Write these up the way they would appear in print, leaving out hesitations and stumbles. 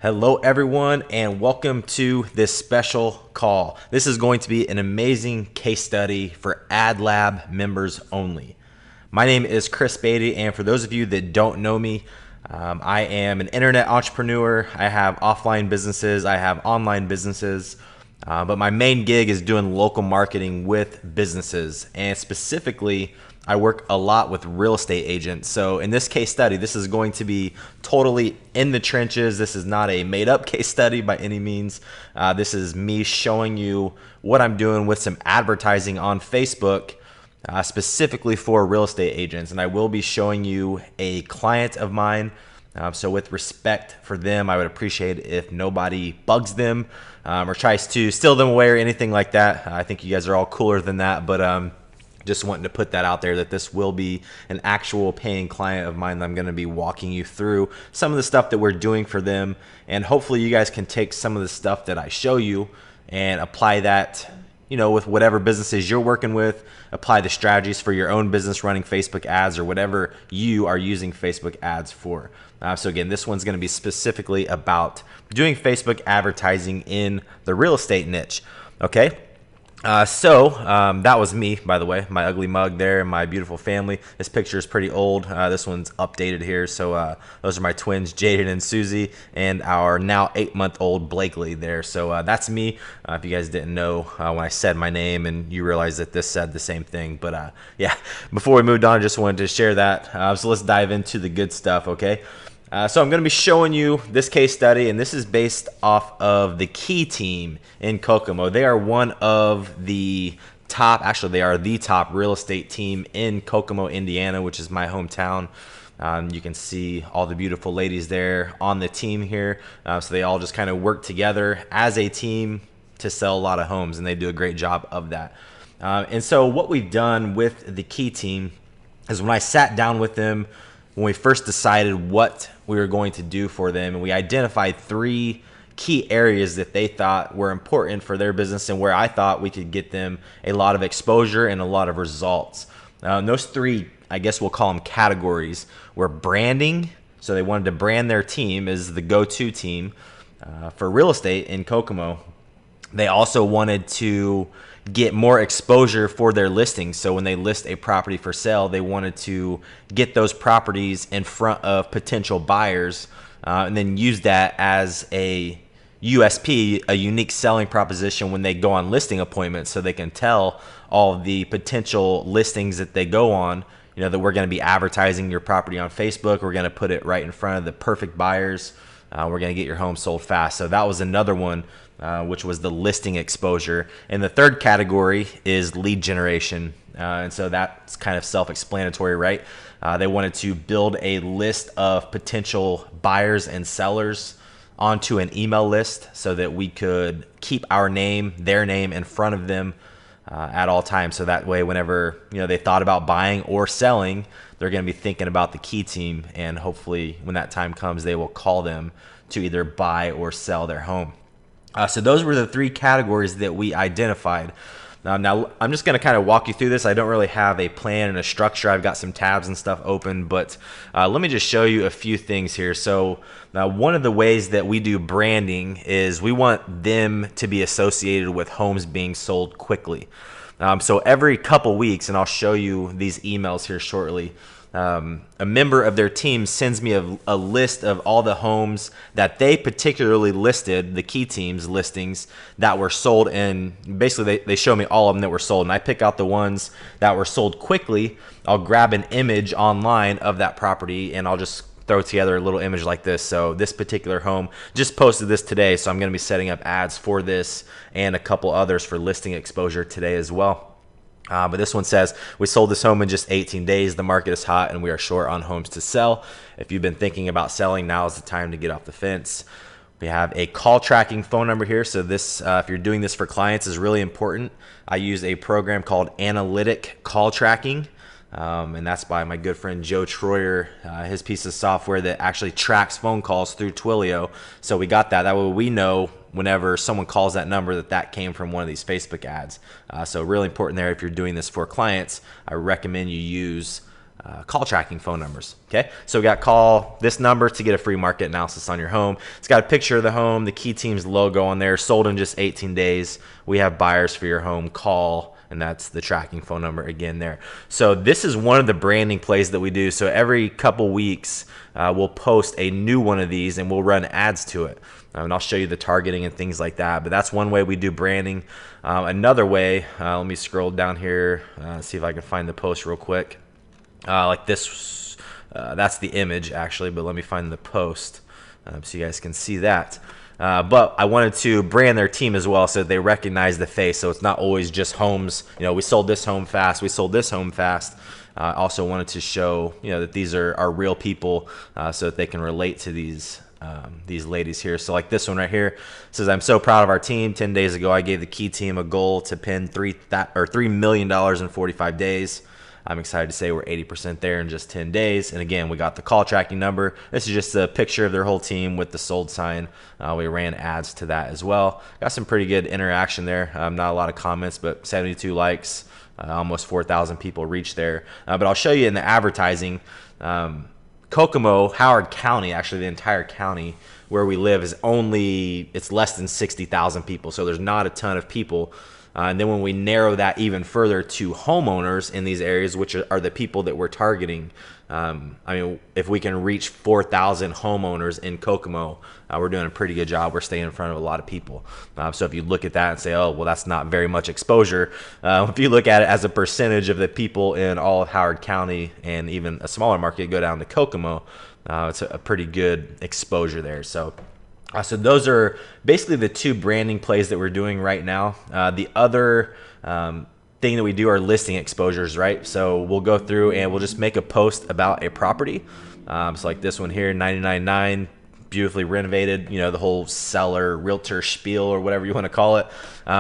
Hello everyone and welcome to this special call. This is going to be an amazing case study for AdLab members only. My name is Chris Beatty, and for those of you that don't know me, I am an internet entrepreneur. I have offline businesses, I have online businesses, but my main gig is doing local marketing with businesses, and specifically I work a lot with real estate agents. So in this case study, this is going to be totally in the trenches. This is not a made up case study by any means. This is me showing you what I'm doing with some advertising on Facebook, specifically for real estate agents. And I will be showing you a client of mine. So with respect for them, I would appreciate it if nobody bugs them or tries to steal them away or anything like that. I think you guys are all cooler than that, but just wanting to put that out there that this will be an actual paying client of mine that I'm going to be walking you through some of the stuff that we're doing for them. And hopefully you guys can take some of the stuff that I show you and apply that, with whatever businesses you're working with, apply the strategies for your own business running Facebook ads or whatever you are using Facebook ads for. So again, this one's going to be specifically about doing Facebook advertising in the real estate niche. Okay. So that was me, by the way, my ugly mug there and my beautiful family. This picture is pretty old. This one's updated here. So those are my twins, Jaden and Susie, and our now 8-month-old Blakely there. So that's me. If you guys didn't know when I said my name and you realized that this said the same thing. But yeah, before we moved on, I just wanted to share that. So let's dive into the good stuff, okay? So I'm going to be showing you this case study, and this is based off of the Key Team in Kokomo. They are one of the top, actually they are the top real estate team in Kokomo, Indiana, which is my hometown. You can see all the beautiful ladies there on the team here. So they all just kind of work together as a team to sell a lot of homes, and they do a great job of that. And so what we've done with the Key Team is when I sat down with them, when we first decided what we were going to do for them, and we identified 3 key areas that they thought were important for their business and where I thought we could get them a lot of exposure and a lot of results. Those 3, I guess we'll call them categories, were branding. So they wanted to brand their team as the go-to team for real estate in Kokomo. They also wanted to get more exposure for their listings. So when they list a property for sale, they wanted to get those properties in front of potential buyers and then use that as a USP, a unique selling proposition when they go on listing appointments, so they can tell all the potential listings that they go on, that we're going to be advertising your property on Facebook. We're going to put it right in front of the perfect buyers. We're going to get your home sold fast. So that was another one, which was the listing exposure. And the third category is lead generation. And so that's kind of self-explanatory, right? They wanted to build a list of potential buyers and sellers onto an email list so that we could keep our name, their name in front of them at all times. So that way, whenever they thought about buying or selling, they're going to be thinking about the Key Team, and hopefully when that time comes, they will call them to either buy or sell their home. So those were the 3 categories that we identified. Now I'm just going to kind of walk you through this. I don't really have a plan and a structure. I've got some tabs and stuff open, but let me just show you a few things here. So one of the ways that we do branding is we want them to be associated with homes being sold quickly. So every couple weeks, and I'll show you these emails here shortly, a member of their team sends me a list of all the homes that they particularly listed, the Key Team's listings that were sold, and basically they show me all of them that were sold, and I pick out the ones that were sold quickly. I'll grab an image online of that property, and I'll just throw together a little image like this. So this particular home just posted this today, so I'm going to be setting up ads for this and a couple others for listing exposure today as well. But this one says, we sold this home in just 18 days. The market is hot and we are short on homes to sell. If you've been thinking about selling, now is the time to get off the fence. We have a call tracking phone number here. So this, if you're doing this for clients, is really important. I use a program called Analytic Call Tracking. And that's by my good friend Joe Troyer, his piece of software that actually tracks phone calls through Twilio. So we got that. That way we know whenever someone calls that number that came from one of these Facebook ads. So really important there. If you're doing this for clients, I recommend you use call tracking phone numbers. Okay, so we got call this number to get a free market analysis on your home. It's got a picture of the home, the Key Team's logo on there, sold in just 18 days. We have buyers for your home, call, and that's the tracking phone number again there. So this is one of the branding plays that we do. So every couple weeks, we'll post a new one of these and we'll run ads to it. And I'll show you the targeting and things like that. But that's one way we do branding. Another way, let me scroll down here, see if I can find the post real quick. Like this, that's the image actually, but let me find the post so you guys can see that. But I wanted to brand their team as well so that they recognize the face. So it's not always just homes. You know, we sold this home fast. We sold this home fast. I also wanted to show, you know, that these are real people so that they can relate to these ladies here. So like this one right here says, I'm so proud of our team. 10 days ago, I gave the Key Team a goal to pin $3 million in 45 days. I'm excited to say we're 80% there in just 10 days. And again, we got the call tracking number. This is just a picture of their whole team with the sold sign. We ran ads to that as well. Got some pretty good interaction there. Not a lot of comments, but 72 likes, almost 4,000 people reached there. But I'll show you in the advertising, Kokomo, Howard County, actually the entire county where we live it's less than 60,000 people. So there's not a ton of people. And then when we narrow that even further to homeowners in these areas, which are the people that we're targeting, I mean, if we can reach 4,000 homeowners in Kokomo, we're doing a pretty good job. We're staying in front of a lot of people. So if you look at that and say, oh, well, that's not very much exposure. If you look at it as a percentage of the people in all of Howard County and even a smaller market go down to Kokomo, it's a pretty good exposure there. So those are basically the two branding plays that we're doing right now. The other thing that we do are listing exposures, right? So we'll go through and we'll just make a post about a property. So like this one here, 99.9, beautifully renovated, you know, the whole seller realtor spiel or whatever you want to call it.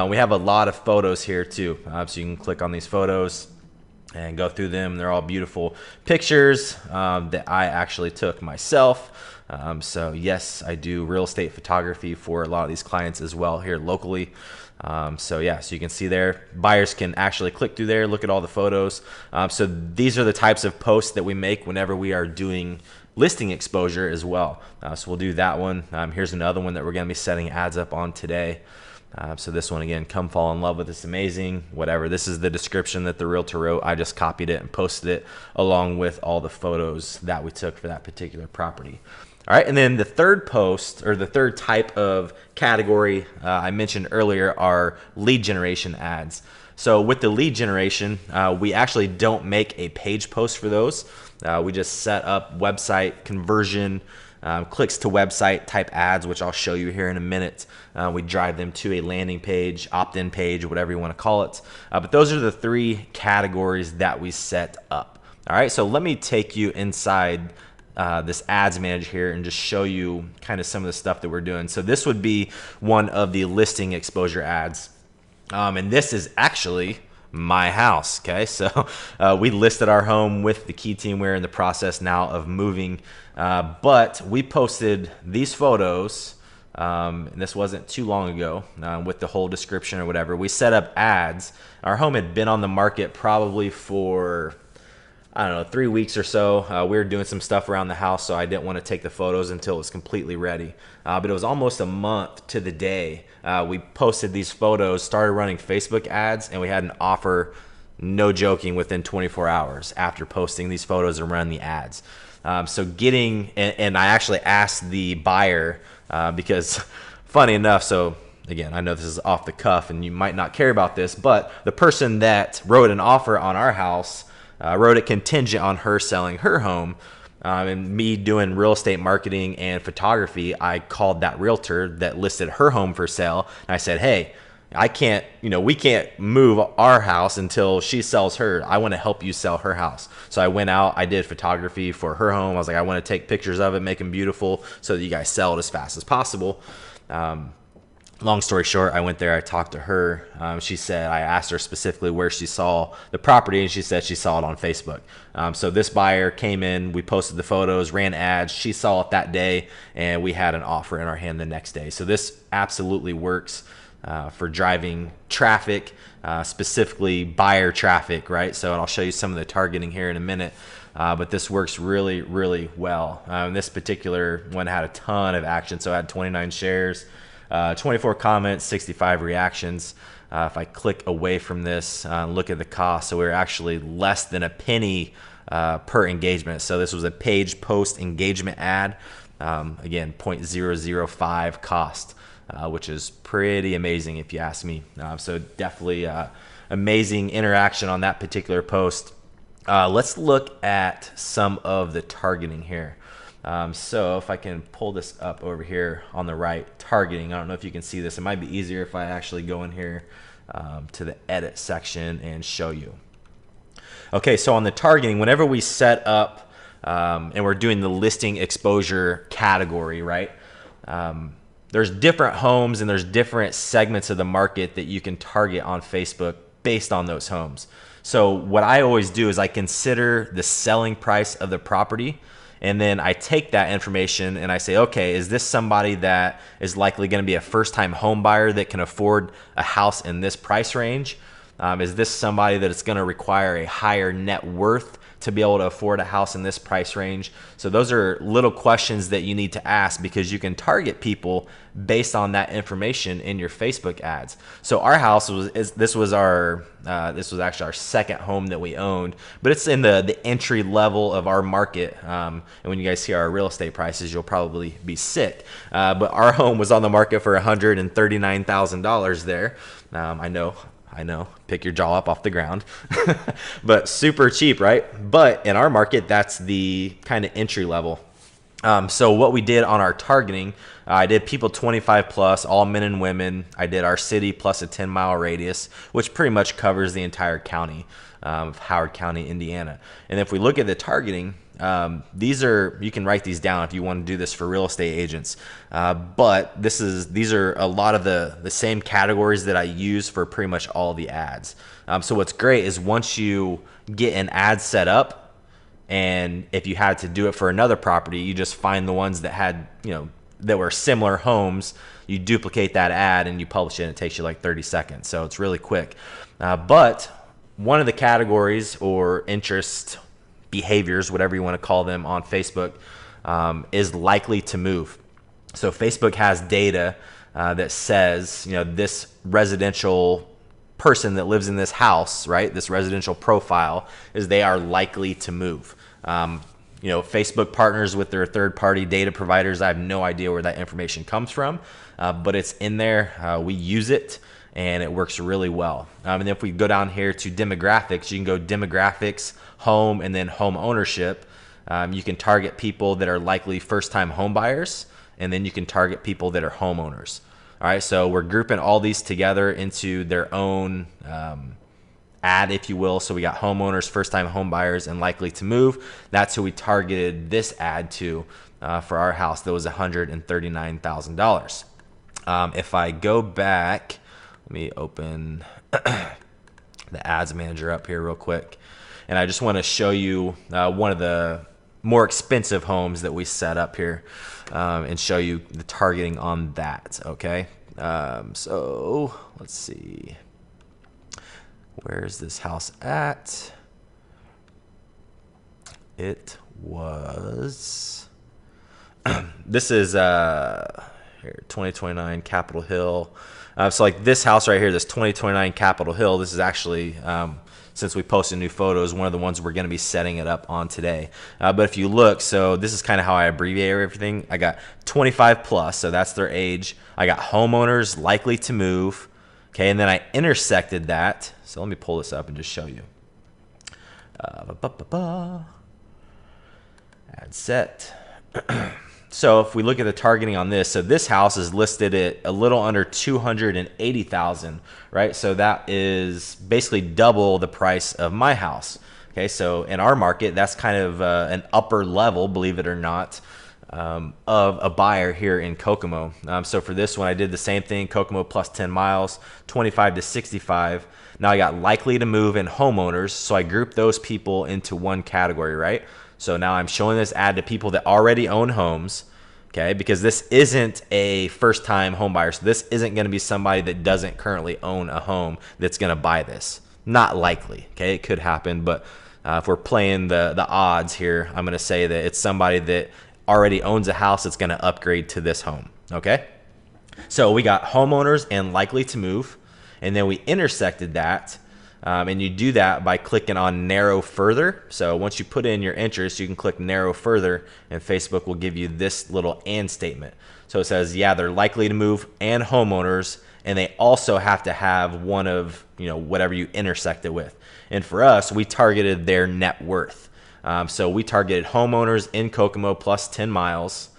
We have a lot of photos here too. So you can click on these photos and go through them. They're all beautiful pictures that I actually took myself. So yes, I do real estate photography for a lot of these clients as well here locally. So yeah, so you can see there, buyers can actually click through there, look at all the photos. So these are the types of posts that we make whenever we are doing listing exposure as well. So we'll do that one. Here's another one that we're going to be setting ads up on today. So this one again, come fall in love with this amazing, whatever. This is the description that the realtor wrote. I just copied it and posted it along with all the photos that we took for that particular property. All right, and then the third post or the third type of category I mentioned earlier are lead generation ads. So with the lead generation, we actually don't make a page post for those. We just set up website conversion, clicks to website type ads, which I'll show you here in a minute. We drive them to a landing page, opt-in page, whatever you want to call it. But those are the three categories that we set up. All right, so let me take you inside this ads manager here and just show you kind of some of the stuff that we're doing. So this would be one of the listing exposure ads. And this is actually my house. Okay, so we listed our home with the Key Team. We're in the process now of moving, but we posted these photos, and this wasn't too long ago, with the whole description or whatever. We set up ads. Our home had been on the market probably for, I don't know, 3 weeks or so. We were doing some stuff around the house, so I didn't want to take the photos until it was completely ready. But it was almost a month to the day. We posted these photos, started running Facebook ads, and we had an offer, no joking, within 24 hours after posting these photos and running the ads. So getting, and I actually asked the buyer, because funny enough, so again, I know this is off the cuff and you might not care about this, but the person that wrote an offer on our house wrote it contingent on her selling her home. And me doing real estate marketing and photography, I called that realtor that listed her home for sale. And I said, hey, I can't, we can't move our house until she sells her. I want to help you sell her house. So I went out, I did photography for her home. I was like, I want to take pictures of it, make them beautiful so that you guys sell it as fast as possible. Long story short, I went there, I talked to her. She said, I asked her specifically where she saw the property, and she said she saw it on Facebook. So this buyer came in, we posted the photos, ran ads, she saw it that day, and we had an offer in our hand the next day. So this absolutely works for driving traffic, specifically buyer traffic, right? So, and I'll show you some of the targeting here in a minute. but this works really, really well. This particular one had a ton of action, so I had 29 shares, 24 comments, 65 reactions. If I click away from this, look at the cost, so we were actually less than a penny per engagement. So this was a page post engagement ad. Again, 0.005 cost, which is pretty amazing if you ask me. So definitely amazing interaction on that particular post. Let's look at some of the targeting here. So if I can pull this up over here on the right, targeting, I don't know if you can see this. It might be easier if I actually go in here to the edit section and show you. Okay, so on the targeting, whenever we set up and we're doing the listing exposure category, right? There's different homes and there's different segments of the market that you can target on Facebook based on those homes. So what I always do is I consider the selling price of the property, and then I take that information and I say, okay, is this somebody that is likely going to be a first-time home buyer that can afford a house in this price range? Is this somebody that is going to require a higher net worth to be able to afford a house in this price range? So those are little questions that you need to ask, because you can target people based on that information in your Facebook ads. So our house this was actually our second home that we owned, but it's in the entry level of our market. And when you guys see our real estate prices, you'll probably be sick. But our home was on the market for $139,000 there. I know, pick your jaw up off the ground, but super cheap, right? But in our market, that's the kind of entry level. So what we did on our targeting, I did people 25 plus, all men and women. I did our city plus a 10-mile radius, which pretty much covers the entire county of Howard County, Indiana. And if we look at the targeting, you can write these down if you want to do this for real estate agents. But these are a lot of the same categories that I use for pretty much all the ads. So what's great is once you get an ad set up, and if you had to do it for another property, you just find the ones that had, that were similar homes, you duplicate that ad and you publish it, and it takes you like 30 seconds. So it's really quick. But one of the categories or interest behaviors, whatever you want to call them on Facebook, is likely to move. So Facebook has data that says, this residential person that lives in this house, right, this residential profile, is they are likely to move. Facebook partners with their third-party data providers. I have no idea where that information comes from, but it's in there. We use it, and it works really well. And if we go down here to demographics, you can go demographics, home, and then home ownership. You can target people that are likely first-time home buyers, and then you can target people that are homeowners. All right, so we're grouping all these together into their own ad, if you will. So we got homeowners, first-time home buyers, and likely to move. That's who we targeted this ad to for our house. That was $139,000. If I go back, let me open the ads manager up here real quick. And I just want to show you one of the more expensive homes that we set up here and show you the targeting on that, okay? So let's see. Where is this house at? It was, this is here, 2029 Capitol Hill. So like this house right here, this 2029 Capitol Hill, this is actually, since we posted new photos, one of the ones we're going to be setting it up on today. But if you look, so this is kind of how I abbreviate everything. I got 25 plus, so that's their age. I got homeowners likely to move. Okay, and then I intersected that. So let me pull this up and just show you. Add set. So if we look at the targeting on this, so this house is listed at a little under $280,000, right? So that is basically double the price of my house. Okay, so in our market, that's kind of an upper level, believe it or not, of a buyer here in Kokomo. So for this one, I did the same thing, Kokomo plus 10 miles, 25 to 65. Now I got likely to move and homeowners, so I grouped those people into one category, right? So now I'm showing this ad to people that already own homes, okay, because this isn't a first-time home buyer. So this isn't going to be somebody that doesn't currently own a home that's going to buy this. Not likely, okay? It could happen, but if we're playing the odds here, I'm going to say that it's somebody that already owns a house that's going to upgrade to this home. Okay. So we got homeowners and likely to move, and then we intersected that. And you do that by clicking on narrow further. So once you put in your interest, you can click narrow further, and Facebook will give you this little and statement. So it says, yeah, they're likely to move and homeowners, and they also have to have one of, whatever you intersect it with. And for us, we targeted their net worth. So we targeted homeowners in Kokomo plus 10 miles,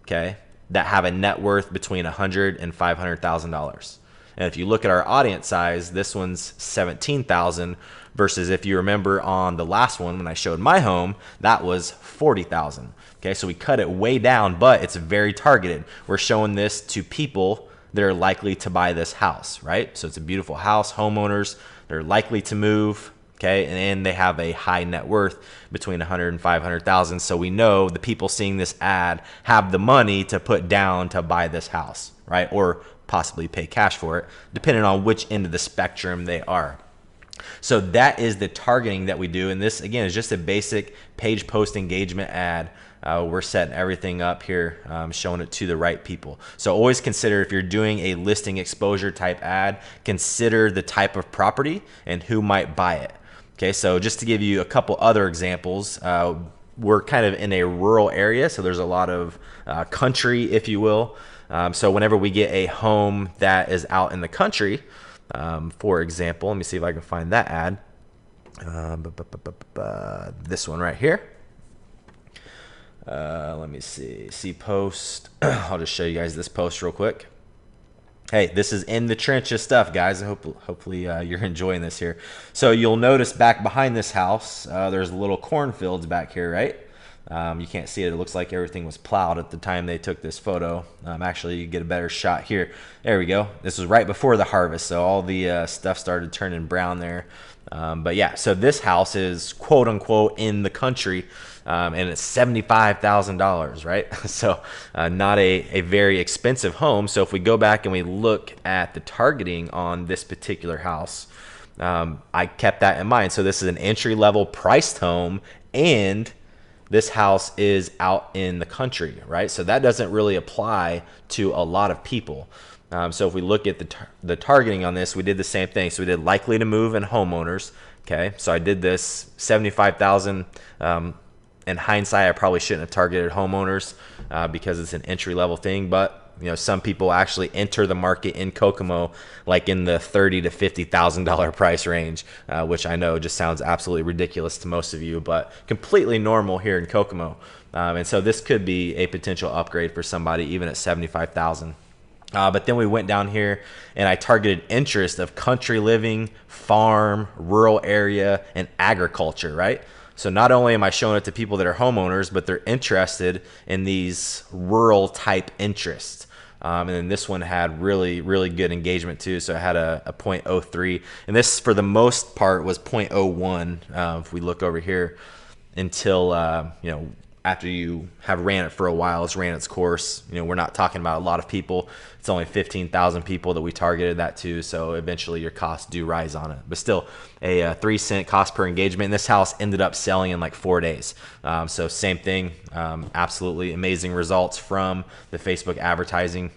okay, that have a net worth between $100,000 and $500,000. And if you look at our audience size, this one's 17,000 versus, if you remember on the last one when I showed my home, that was 40,000. Okay, so we cut it way down, but it's very targeted. We're showing this to people that are likely to buy this house, right? So it's a beautiful house, homeowners, they're likely to move, okay, and they have a high net worth between 100 and 500,000. So we know the people seeing this ad have the money to put down to buy this house, right? Or possibly pay cash for it, depending on which end of the spectrum they are. So that is the targeting that we do. And this, again, is just a basic page post engagement ad. We're setting everything up here, showing it to the right people. So always consider, if you're doing a listing exposure type ad, consider the type of property and who might buy it. Okay, so just to give you a couple other examples, we're kind of in a rural area, so there's a lot of country, if you will. So whenever we get a home that is out in the country, for example, let me see if I can find that ad. This one right here. Let me see post. I'll just show you guys this post real quick. Hey, this is in the trenches stuff, guys. Hopefully you're enjoying this here. So you'll notice back behind this house, there's little cornfields back here, right? You can't see it. It looks like everything was plowed at the time they took this photo. Actually, you get a better shot here. There we go. This was right before the harvest, so all the stuff started turning brown there. But yeah, so this house is quote unquote in the country, and it's $75,000, right? So not a very expensive home. So if we go back and we look at the targeting on this particular house, I kept that in mind. So this is an entry-level priced home, and this house is out in the country, right? So that doesn't really apply to a lot of people. So if we look at the targeting on this, we did the same thing. So we did likely to move and homeowners. Okay, so I did this 75,000. In hindsight, I probably shouldn't have targeted homeowners because it's an entry-level thing. But some people actually enter the market in Kokomo like in the $30,000 to $50,000 price range, which I know just sounds absolutely ridiculous to most of you, but completely normal here in Kokomo. And so this could be a potential upgrade for somebody even at $75,000. But then we went down here and I targeted interest of country living, farm, rural area, and agriculture, right? So not only am I showing it to people that are homeowners, but they're interested in these rural type interests. And then this one had really, really good engagement too. So it had a 0.03, and this for the most part was 0.01. If we look over here, until after you have ran it for a while, it's ran its course. We're not talking about a lot of people. It's only 15,000 people that we targeted that to. So eventually your costs do rise on it. But still, a 3-cent cost per engagement. And this house ended up selling in like 4 days. So same thing, absolutely amazing results from the Facebook advertising.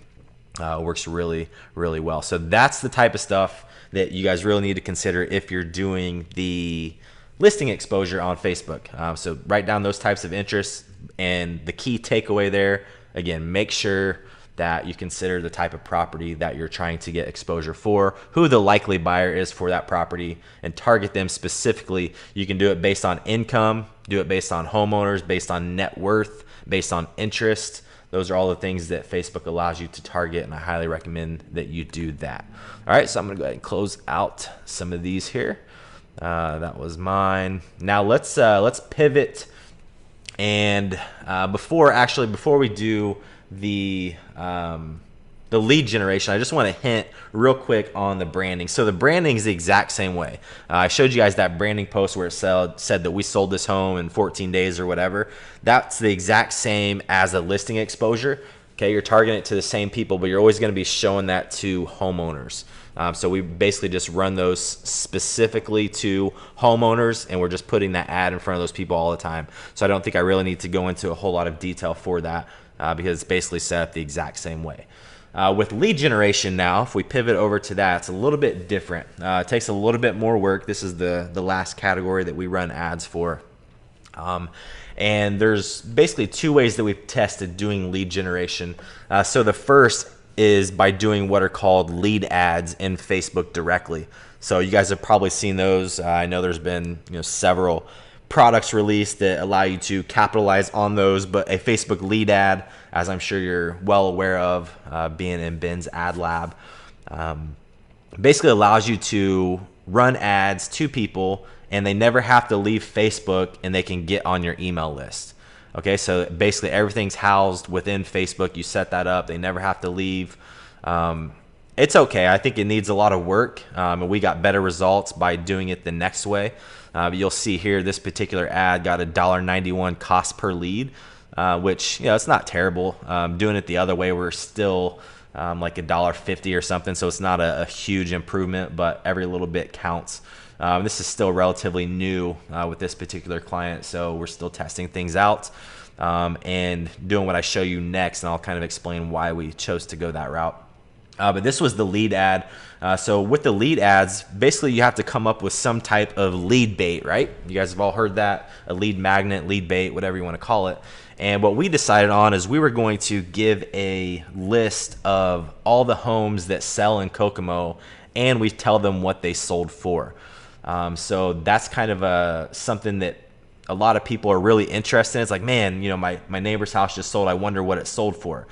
Works really, really well. So that's the type of stuff that you guys really need to consider if you're doing the listing exposure on Facebook. So write down those types of interests, and the key takeaway there, again, make sure that you consider the type of property that you're trying to get exposure for, who the likely buyer is for that property, and target them specifically. You can do it based on income, do it based on homeowners, based on net worth, based on interest. Those are all the things that Facebook allows you to target, and I highly recommend that you do that. All right, so I'm gonna go ahead and close out some of these here. That was mine. Now let's pivot, and before we do the lead generation, I just want to hint real quick on the branding. So the branding is the exact same way. I showed you guys that branding post where it said that we sold this home in 14 days or whatever. That's the exact same as a listing exposure. Okay, you're targeting it to the same people, but you're always going to be showing that to homeowners. So we basically just run those specifically to homeowners, and we're just putting that ad in front of those people all the time. So I don't think I really need to go into a whole lot of detail for that because it's basically set up the exact same way. With lead generation now, if we pivot over to that, it's a little bit different. It takes a little bit more work. This is the last category that we run ads for. And there's basically two ways that we've tested doing lead generation. So the first is by doing what are called lead ads in Facebook directly. So you guys have probably seen those. I know there's been several products released that allow you to capitalize on those, but a Facebook lead ad, as I'm sure you're well aware of, being in Ben's ad lab, basically allows you to run ads to people and they never have to leave Facebook and they can get on your email list. Okay, so basically everything's housed within Facebook. You set that up. They never have to leave. It's okay. I think it needs a lot of work, and we got better results by doing it the next way. You'll see here this particular ad got a $1.91 cost per lead, which it's not terrible. Doing it the other way, we're still like $1.50 or something, so it's not a huge improvement, but every little bit counts. This is still relatively new with this particular client, so we're still testing things out and doing what I show you next, and I'll kind of explain why we chose to go that route. But this was the lead ad. So with the lead ads, basically you have to come up with some type of lead bait, right? You guys have all heard that, a lead magnet, lead bait, whatever you want to call it. And what we decided on is we were going to give a list of all the homes that sell in Kokomo, and we tell them what they sold for. So that's kind of something that a lot of people are really interested in. It's like, man, my neighbor's house just sold. I wonder what it sold for.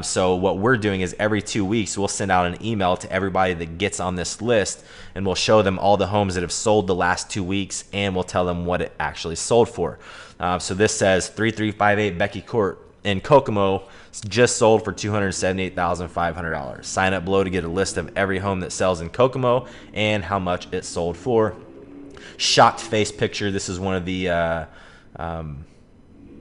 So what we're doing is every 2 weeks, we'll send out an email to everybody that gets on this list, and we'll show them all the homes that have sold the last 2 weeks, and we'll tell them what it actually sold for. So this says 3358 Becky Court in Kokomo just sold for $278,500. Sign up below to get a list of every home that sells in Kokomo and how much it sold for. Shocked face picture. This is one of the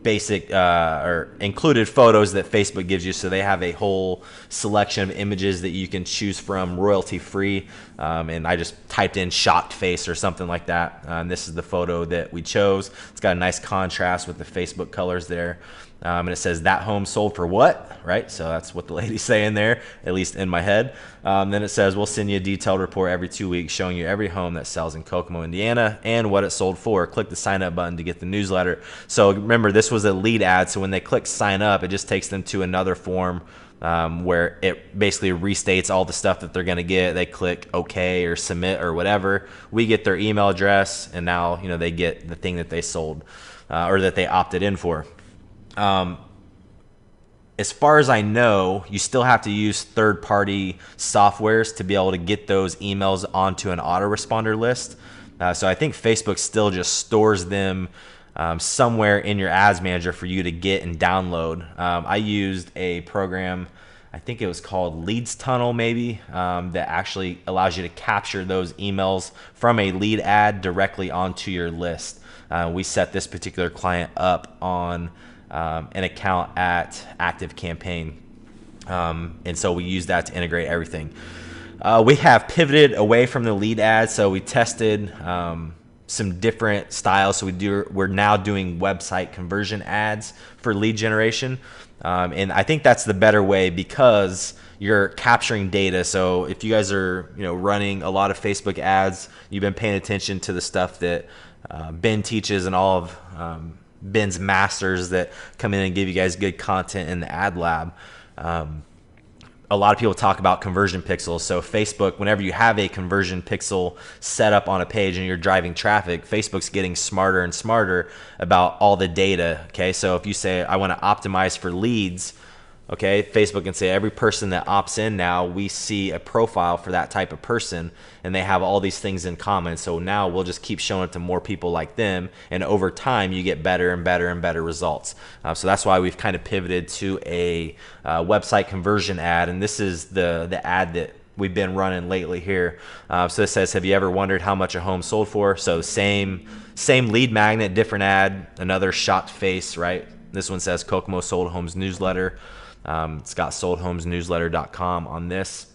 basic or included photos that Facebook gives you. So they have a whole selection of images that you can choose from, royalty free. And I just typed in shocked face or something like that. And this is the photo that we chose. It's got a nice contrast with the Facebook colors there. And it says that home sold for what, right? So that's what the lady's saying there, at least in my head. Then it says we'll send you a detailed report every 2 weeks showing you every home that sells in Kokomo, Indiana, and what it sold for. Click the sign up button to get the newsletter. So remember, this was a lead ad, so when they click sign up, it just takes them to another form where it basically restates all the stuff that they're going to get. They click OK or submit or whatever. We get their email address, and now they get the thing that they sold or that they opted in for. As far as I know, you still have to use third-party softwares to be able to get those emails onto an autoresponder list. So I think Facebook still just stores them somewhere in your ads manager for you to get and download. I used a program, I think it was called Leads Tunnel maybe, that actually allows you to capture those emails from a lead ad directly onto your list. We set this particular client up on an account at ActiveCampaign, and so we use that to integrate everything. We have pivoted away from the lead ads, so we tested some different styles. So we're now doing website conversion ads for lead generation, and I think that's the better way because you're capturing data. So if you guys are running a lot of Facebook ads, you've been paying attention to the stuff that Ben teaches and all of Ben's masters that come in and give you guys good content in the ad lab. A lot of people talk about conversion pixels. So Facebook, whenever you have a conversion pixel set up on a page and you're driving traffic, Facebook's getting smarter and smarter about all the data. Okay, so if you say I want to optimize for leads, okay, Facebook can say every person that opts in now, we see a profile for that type of person, and they have all these things in common. So now we'll just keep showing it to more people like them, and over time you get better and better and better results. So that's why we've kind of pivoted to a website conversion ad, and this is the ad that we've been running lately here. So it says, have you ever wondered how much a home sold for? So same lead magnet, different ad, another shocked face, right? This one says Kokomo sold homes newsletter. It's got soldhomesnewsletter.com on this.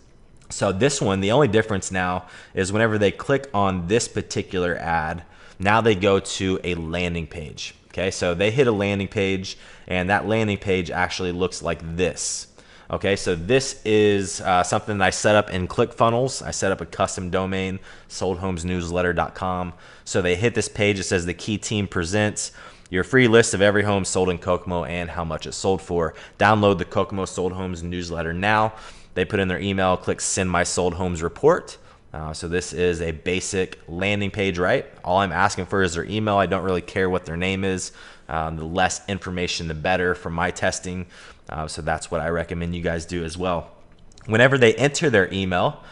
So this one, the only difference now is whenever they click on this particular ad, now they go to a landing page. Okay, so they hit a landing page, and that landing page actually looks like this. Okay, so this is something that I set up in ClickFunnels. I set up a custom domain, soldhomesnewsletter.com. So they hit this page. It says the Key Team presents your free list of every home sold in Kokomo and how much it sold for. Download the Kokomo Sold Homes newsletter now. They put in their email, click send my sold homes report. So this is a basic landing page, right? All I'm asking for is their email. I don't really care what their name is. The less information, the better from my testing. So that's what I recommend you guys do as well. Whenever they enter their email,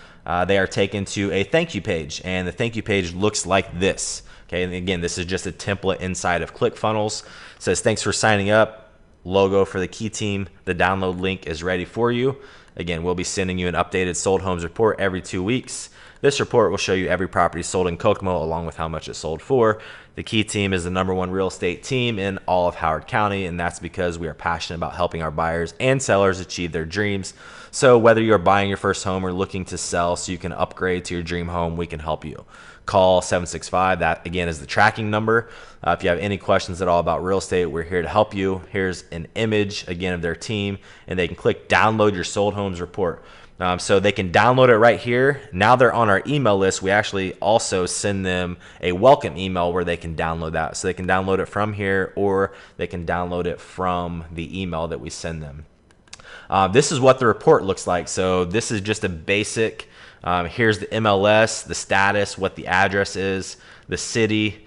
they are taken to a thank you page, and the thank you page looks like this. Okay, and again, this is just a template inside of ClickFunnels. It says, thanks for signing up, logo for the Key Team. The download link is ready for you. Again, we'll be sending you an updated sold homes report every 2 weeks. This report will show you every property sold in Kokomo along with how much it sold for. The Key Team is the #1 real estate team in all of Howard County, and that's because we are passionate about helping our buyers and sellers achieve their dreams. So whether you're buying your first home or looking to sell so you can upgrade to your dream home, we can help you. Call 765. That again is the tracking number. If you have any questions at all about real estate, we're here to help you. Here's an image again of their team, and they can click download your sold homes report. So they can download it right here. Now they're on our email list. We actually also send them a welcome email where they can download that. So they can download it from here, or they can download it from the email that we send them. This is what the report looks like. So this is just a basic, here's the MLS, the status, what the address is, the city,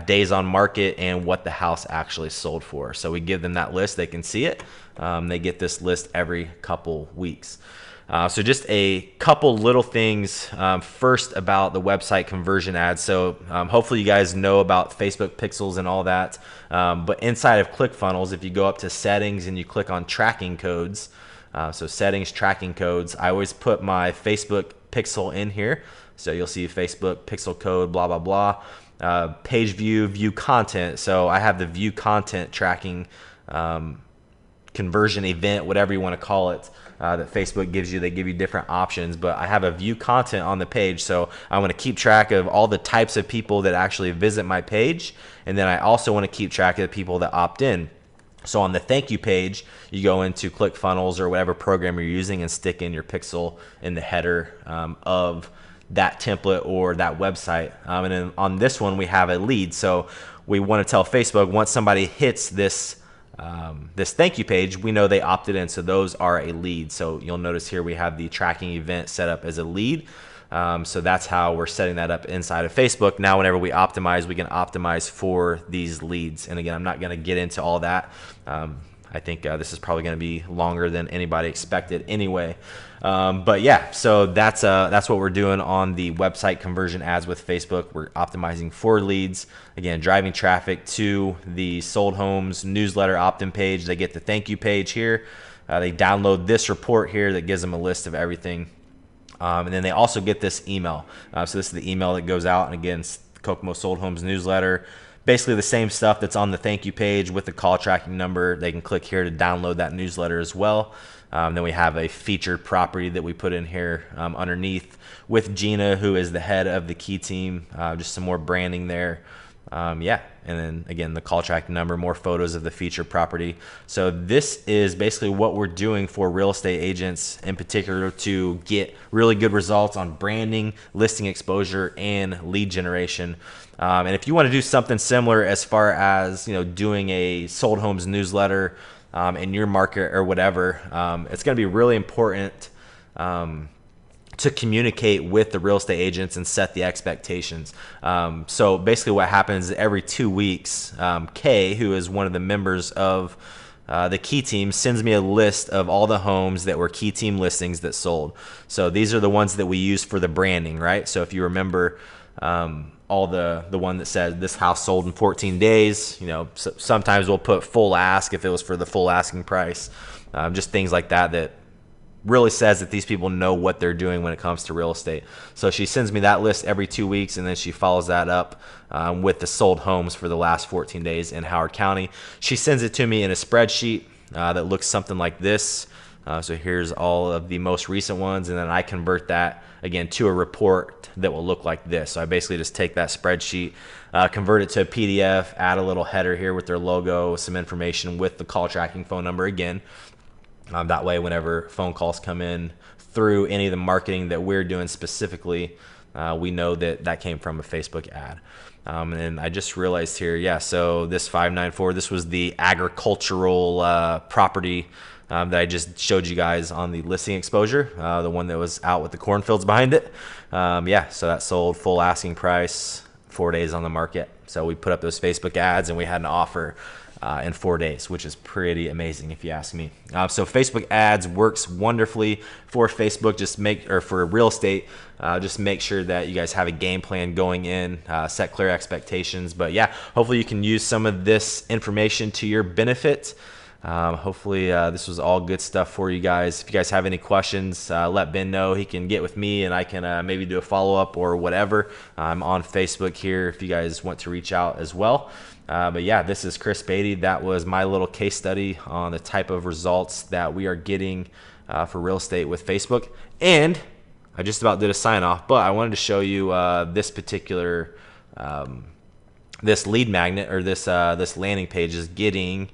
days on market, and what the house actually sold for. So we give them that list. They can see it. They get this list every couple weeks. So just a couple little things first about the website conversion ads. So hopefully you guys know about Facebook pixels and all that. But inside of ClickFunnels, if you go up to settings and you click on tracking codes, so settings, tracking codes, I always put my Facebook pixel in here. So you'll see Facebook pixel code, blah, blah, blah. Page view, view content. So I have the view content tracking conversion event, whatever you want to call it, that Facebook gives you. They give you different options, but I have a view content on the page, so I want to keep track of all the types of people that actually visit my page, and then I also want to keep track of the people that opt in. So on the thank you page, you go into ClickFunnels or whatever program you're using and stick in your pixel in the header of that template or that website. And then on this one, we have a lead. So we want to tell Facebook once somebody hits this this thank you page, we know they opted in, so those are a lead. So you'll notice here we have the tracking event set up as a lead. So that's how we're setting that up inside of Facebook. Now whenever we optimize, we can optimize for these leads. And again, I'm not going to get into all that. I think this is probably going to be longer than anybody expected anyway. But yeah, so that's what we're doing on the website conversion ads with Facebook. We're optimizing for leads. Again, driving traffic to the Sold Homes newsletter opt-in page. They get the thank you page here. They download this report here that gives them a list of everything. And then they also get this email. So this is the email that goes out, and again, it's Kokomo Sold Homes newsletter. Basically the same stuff that's on the thank you page with the call tracking number. They can click here to download that newsletter as well. Then we have a featured property that we put in here underneath with Gina, who is the head of the Key Team. Just some more branding there. Yeah, and then again, the call tracking number, more photos of the featured property. So this is basically what we're doing for real estate agents in particular to get really good results on branding, listing exposure, and lead generation. And if you want to do something similar as far as doing a Sold Homes newsletter in your market or whatever, it's going to be really important to communicate with the real estate agents and set the expectations. So basically what happens every 2 weeks, Kay, who is one of the members of the Key Team, sends me a list of all the homes that were Key Team listings that sold. So these are the ones that we use for the branding, right? So if you remember all the one that said this house sold in 14 days, sometimes we'll put full ask if it was for the full asking price, just things like that really says that these people know what they're doing when it comes to real estate. So she sends me that list every 2 weeks, and then she follows that up with the sold homes for the last 14 days in Howard County. She sends it to me in a spreadsheet that looks something like this. So here's all of the most recent ones, and then I convert that again to a report that will look like this. So I basically just take that spreadsheet, convert it to a PDF, add a little header here with their logo, some information with the call tracking phone number again. That way, whenever phone calls come in through any of the marketing that we're doing specifically, we know that that came from a Facebook ad. And I just realized here, yeah, so this 594, this was the agricultural property that I just showed you guys on the listing exposure, the one that was out with the cornfields behind it. Yeah, so that sold full asking price, 4 days on the market. So we put up those Facebook ads and we had an offer in 4 days, which is pretty amazing if you ask me. So Facebook ads works wonderfully for Facebook. For real estate. Just make sure that you guys have a game plan going in, set clear expectations. But yeah, hopefully you can use some of this information to your benefit. Hopefully this was all good stuff for you guys. If you guys have any questions, let Ben know. He can get with me and I can maybe do a follow-up or whatever. I'm on Facebook here if you guys want to reach out as well. But yeah, this is Chris Beatty. That was my little case study on the type of results that we are getting for real estate with Facebook. And I just about did a sign off, but I wanted to show you this particular this lead magnet, or this landing page is getting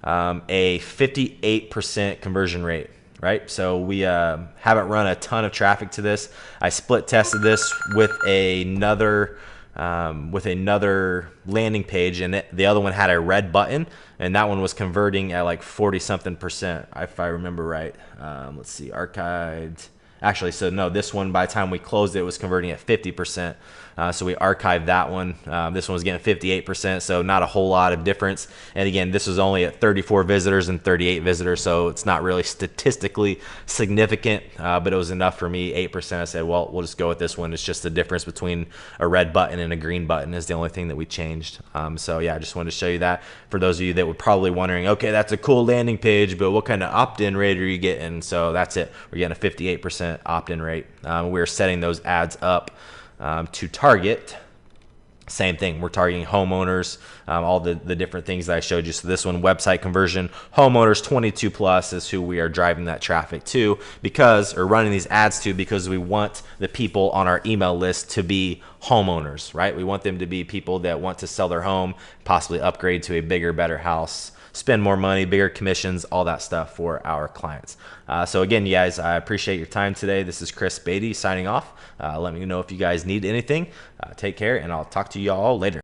a 58% conversion rate, right? So we haven't run a ton of traffic to this. I split tested this with another landing page, and the other one had a red button, and that one was converting at like 40 something percent, if I remember right. Let's see, archived. Actually, so no, this one, by the time we closed it was converting at 50%. So we archived that one. This one was getting 58%, so not a whole lot of difference. And again, this was only at 34 visitors and 38 visitors, so it's not really statistically significant, but it was enough for me, 8%. I said, well, we'll just go with this one. It's just the difference between a red button and a green button is the only thing that we changed. So yeah, I just wanted to show you that. For those of you that were probably wondering, okay, that's a cool landing page, but what kind of opt-in rate are you getting? So that's it. We're getting a 58% opt-in rate. We're setting those ads up to target, same thing, we're targeting homeowners, all the different things that I showed you. So this one, website conversion, homeowners 22 plus is who we are driving that traffic to, or running these ads to, because we want the people on our email list to be homeowners, right? We want them to be people that want to sell their home, possibly upgrade to a bigger, better house, spend more money, bigger commissions, all that stuff for our clients. So again, you guys, I appreciate your time today. This is Chris Beatty signing off. Let me know if you guys need anything. Take care, and I'll talk to you all later.